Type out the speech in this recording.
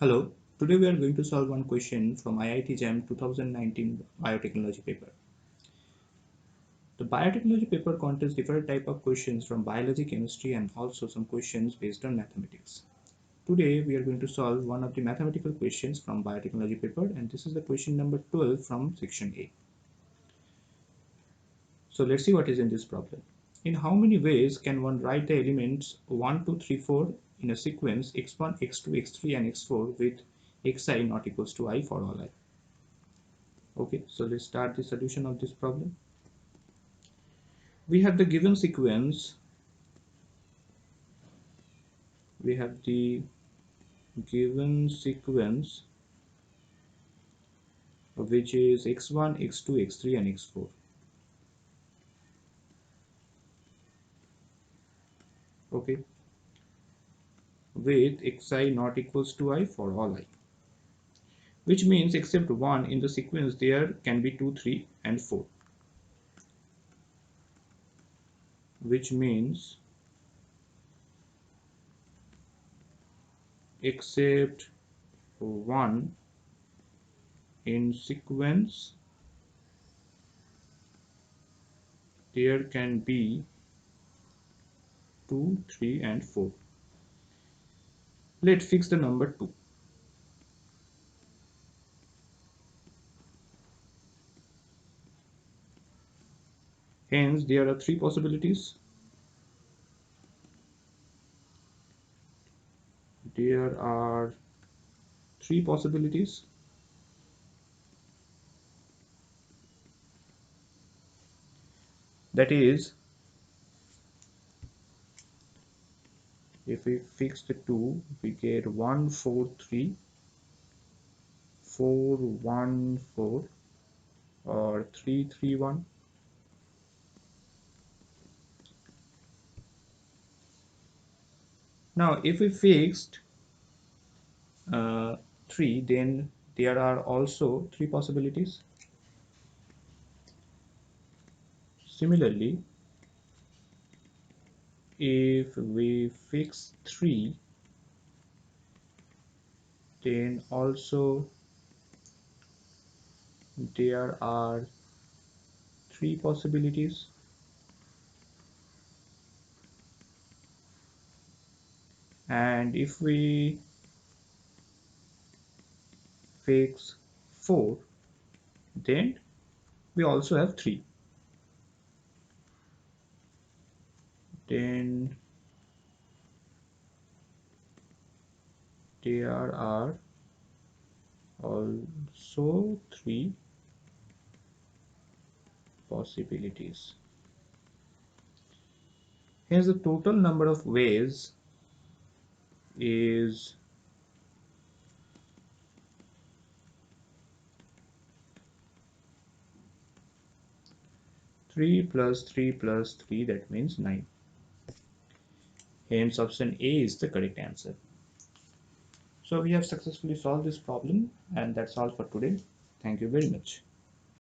Hello, today we are going to solve one question from IIT JAM 2019 Biotechnology paper. The biotechnology paper contains different type of questions from biology, chemistry and also some questions based on mathematics. Today we are going to solve one of the mathematical questions from biotechnology paper, and this is the question number 12 from section A. So let's see what is in this problem. In how many ways can one write the elements 1, 2, 3, 4 in a sequence x1, x2, x3 and x4 with xi not equals to I for all I? Okay, so let's start the solution of this problem. We have the given sequence. We have the given sequence which is x1, x2, x3 and x4. Okay, with xi not equals to I for all I, which means except 1 in the sequence there can be 2, 3 and 4, which means except 1 in sequence there can be 2, 3 and 4. Let's fix the number 2. Hence there are 3 possibilities. There are 3 possibilities. That is, if we fix the 2, we get 1, 4, 3, 4, 1, 4 or 3, 3, 1. Now if we fixed 3, then there are also 3 possibilities. Similarly, if we fix 3, then also there are 3 possibilities. And if we fix 4, then we also have 3. Then there are also 3 possibilities. Hence the total number of ways is 3 plus 3 plus 3, that means 9. Hence option A is the correct answer. So we have successfully solved this problem, and that's all for today. Thank you very much.